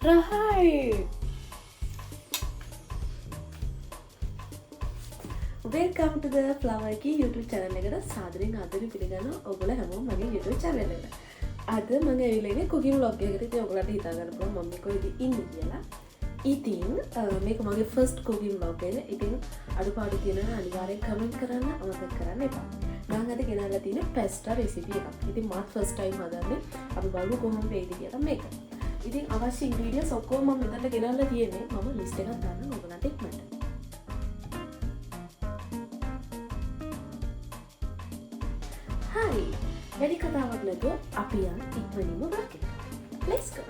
Right. Welcome to the Flower Key YouTube channel එකට සාදරයෙන් ආදරෙන් පිළිගන්නවා ඔයගොල්ලෝ හැමෝම මගේ YouTube channel එකට. අද මම ඇවිල්ලා ඉන්නේ cooking vlog එකකට. ඉතින් ඔයගොල්ලන්ට හිතා ගන්න පුළුවන් මම කොහෙද ඉන්නේ කියලා. ඉතින් මේක මගේ first cooking vlog එක. ඉතින් අඩුපාඩු තියෙනවා අනිවාර්යෙන් comment කරන්න අමතක කරන්න එපා. මම අද ගෙනල්ලා තියෙන pasta recipe එකක්. ඉතින් මාත් first time හදන්නේ. අපි බලමු කොහොම වෙයිද කියලා මේක. ඉතින් අවශ්‍ය ingredients ඔක්කොම මම මෙතනට ගෙනල්ලා තියෙන්නේ. මම list එකක් දාන්න ඔයගොල්ලන්ට ඉක්මනට. හරි. වැඩි කතාවක් නැතුව අපි යන් ඉක්මනින්ම වලක් එකට. Let's go.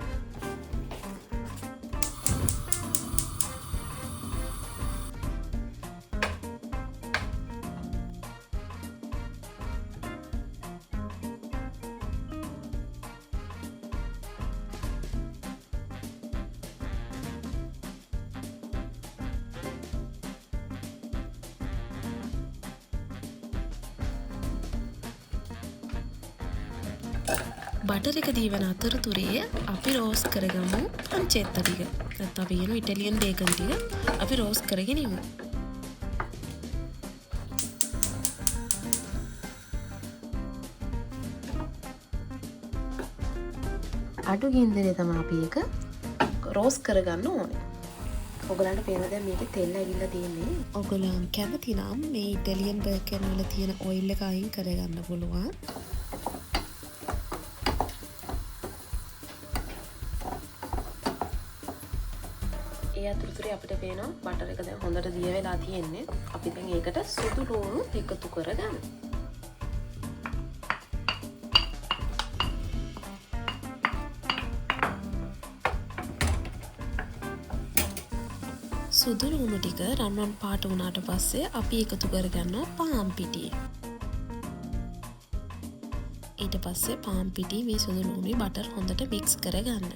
බටර් එක දීවන අතරතුරේ අපි රෝස්ට් කරගමු පන්චෙත්ත ටික. නැත්නම් අපි කියන ඉටාලියන් බේකන් ටික අපි රෝස්ට් කරගෙන ඉමු. අඩු ගින්දරේ තමයි අපි එක රෝස්ට් කරගන්න ඕනේ. ඔයගලන්ට පේන දැන් මේකේ තෙල් ඇවිල්ලා තියෙන්නේ. ඔයගලන් කැමති නම් මේ ඉටාලියන් බේකන් වල තියෙන ඔයිල් එක අයින් කරගන්න පුළුවන්. ඒ අතරතුරේ අපිට පේනවා බටර් එක දැන් හොඳට දිය වෙලා තියෙන්නේ. අපි දැන් ඒකට සුදු ලුණු එකතු කරගන්න. සුදු ලුණු ටික රන්වන් පාට වුණාට පස්සේ අපි එකතු කරගන්නවා පාන් පිටි. ඊට පස්සේ පාන් පිටි මේ සුදු ලුණුයි බටර් හොඳට මික්ස් කරගන්න.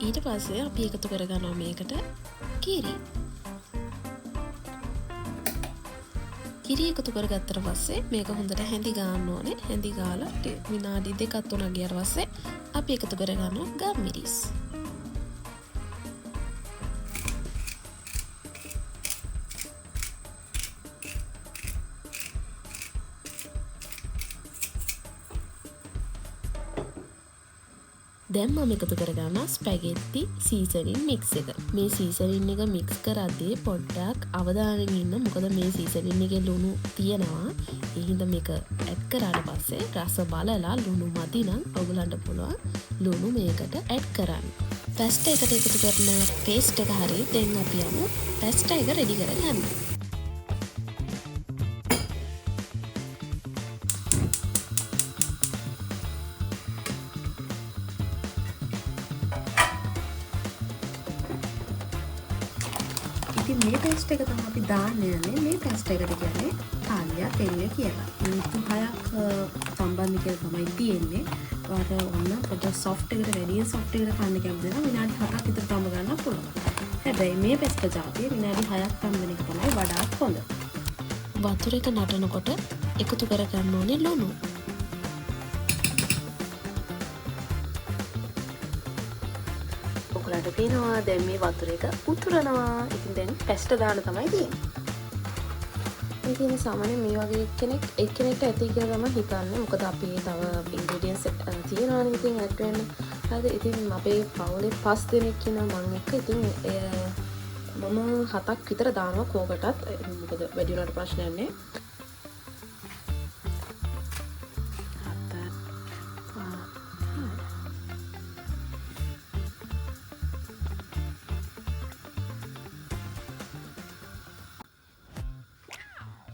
ඊට පස්සේ අපි එකතු කරගන්නවා මේකට කිරි. කිරි එකතු කරගත්තට පස්සේ මේක හොඳට හැඳි ගන්න ඕනේ. හැඳි ගාලා විනාඩි 2ක් 3ක් ගියාට පස්සේ අපි එකතු කරගන්නවා ගම්මිරිස්. දැන් මම එකතු කරගන්නවා ස්පැගෙට්ටි සීසනින් මික්ස් එක. මේ සීසනින් එක මික්ස් කරද්දී පොඩ්ඩක් අවධානයෙන් ඉන්න. මොකද මේ සීසනින් එකේ ලුණු තියෙනවා. ඒ හින්දා මේක ඇඩ් කරාට පස්සේ රස බලලා ලුණු මදි නම් ඔයගලන්ට පුළුවන් ලුණු මේකට ඇඩ් කරන්න. පැස්ටා එකට එකතු කරන පේස්ට් එක හරිය. දැන් අපි යමු පැස්ටා එක රෙඩි කරගන්න. ඉතින් මේ පේස්ට් එක තමයි අපි දාන්න යන්නේ. මේ පේස්ට් එකට කියන්නේ තාලියා තෙල්ල කියලා. මිනිත්තු 6ක් සම්බන්ධ කියලා තමයි තියෙන්නේ. වාට ඔන්න පොඩ්ඩක් සොෆ්ට් එකට වැඩිය සොෆ්ට් එකට කන්න කැමති නම් විනාඩි 7ක් විතර තම ගන්න පුළුවන්. හැබැයි මේ පෙස්ටා ජාතිය විනාඩි 6ක් තම්බන එක තමයි වඩාත් හොඳ. වතුර එක නටනකොට එකතු කර ගන්න ඕනේ ලුණු. ඔයාලට පේනවා දැන් මේ වතුර එක උතුරනවා. ඉතින් දැන් පැස්ටා දාන්න තමයි තියෙන්නේ. ඉතින් සාමාන්‍යයෙන් මේ වගේ එක්කෙනෙක්ට ඇති කියලා තමයි හිතන්නේ. මොකද අපි තව ඉන්ග්‍රීඩියන්ට්ස් තියෙනවානේ ඉතින් ඇඩ් වෙන්න. හරිද? ඉතින් අපේ පවුලේ 5 දෙනෙක් ඉන්නවා මම එක්ක. ඉතින් මම 7ක් විතර දානවා කෝකටත්. මොකද වැඩි වුණාට ප්‍රශ්නයක් නැහැ.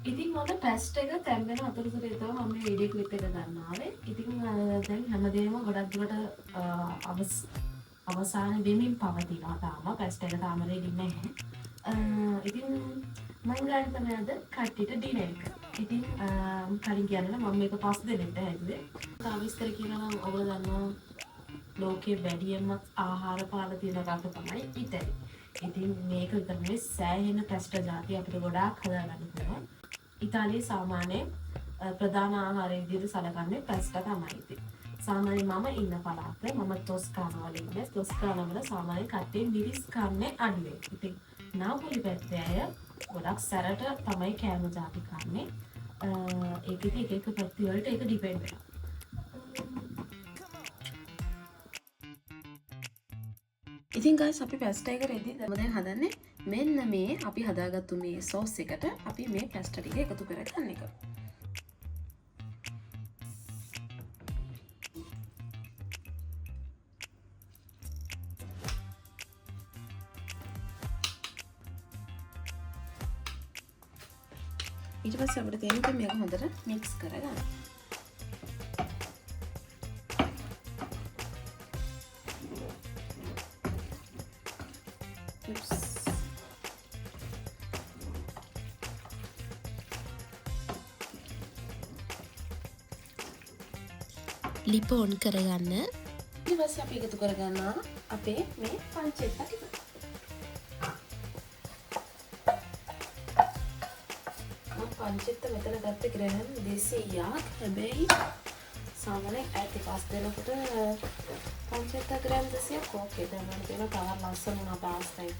ඉතින් මම පැස්ට් එක තැම්බෙන අතරතුරේ තමයි මම මේ වීඩියෝ ක්ලිප් එක ගන්න ආවේ. ඉතින් දැන් හැමදේම ගොඩක් දුරට අවසාන වෙමින් පවතිනවා තාම. පැස්ට් එක තාම රෙඩි නැහැ. ඉතින් මම ගන්න තමයි අද කට්ටියට ඩිනර් එක. ඉතින් කලින් කියනවා මම මේක 5 දෙනෙක්ට හැදුවේ. තාම විස්තර කියනවා නම් ඔයගොල්ලෝ දන්නවා ලෝකේ වැඩිම ආහාර පාන තියෙන රට තමයි ඉතාලි. ඉතින් මේක විතර නෙවෙයි සෑහෙන පැස්ටා ජාති අපිට ගොඩාක් හදාගන්න පුළුවන්. ඉතාලියේ සාමාන්‍ය ප්‍රධාන ආහාරය විදිහට සැලකන්නේ පැස්ටා තමයි. සාමාන්‍යයෙන් මම ඉන්න පළාතේ මම තොස්කානා වල ඉන්නේ. තොස්කානා වල සාමාන්‍යයෙන් කට්ටිය මිරිස් කන්නේ අඩුයි. ඉතින් නාපොලි පැත්තේ අය ගොඩක් සැරට තමයි කෑම ಜಾති කන්නේ. ඒක ඉතින් එක එක පැති වලට ඒක ඩිපෙන්ඩ් වෙනවා. ඉතින් ගයිස් අපි පැස්ටා එක රෙදි. දැන් හදන්නේ මෙන්න මේ අපි හදාගත්තු මේ සෝස් එකට අපි මේ පැස්ටා ටික එකතු කරගන්න එක. ඊට පස්සේ අපිට තියෙන්නේ මේක හොඳට මික්ස් කරගන්න. ලිප ඔන් කරගන්න. ඊට පස්සේ අපි එකතු කරගන්නවා අපේ මේ පංචෙත්තා ටික. පංචෙත්ත මෙතන ගත්ත ග්‍රෑම් 200ක්. හැබැයි සාමාන්‍යයෙන් ඇති පාස් දෙනකොට පංචෙත්ත ග්‍රෑම් 200ක් ඕකේ. දැන් මම කියන තවත් ලස්සන වුණා පාස්තා එක.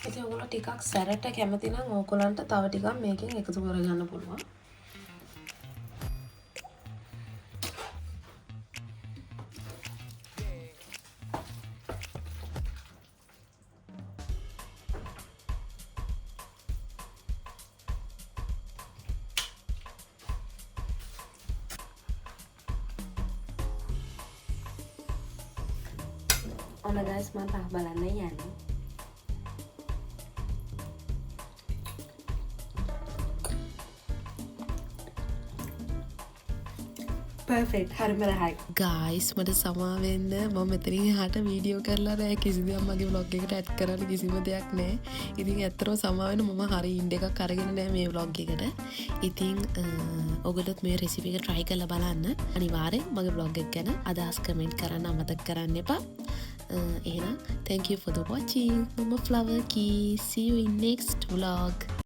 ඉතින් ඔයගොල්ලෝ ටිකක් සැරට කැමති නම් ඕගොල්ලන්ට තව ටිකක් මේකෙන් එකතු කරගන්න පුළුවන්. ඔන්න ගයිස් මම තාම බලන්න යන්නේ. පර්ෆෙක්ට් හරිම රහයි. ගයිස් මට සමා වෙන්න මම මෙතනින් එහාට වීඩියෝ කරලා නැහැ කිසි දෙයක් මගේ vlog එකට ඇඩ් කරන්න කිසිම දෙයක් නැහැ. ඉතින් ඇත්තටම සමා වෙන්න මම හරි ඉන්ඩ් එකක් අරගෙන නැහැ මේ vlog එකට. ඉතින් ඔයගොල්ලොත් මේ රෙසිපි එක try කරලා බලන්න. අනිවාර්යෙන් මගේ vlog එක ගැන අදහස් කමෙන්ට් කරන්න අමතක කරන්න එපා. එහෙනම් thank you for the watching. මම Flower Key. See you in next vlog.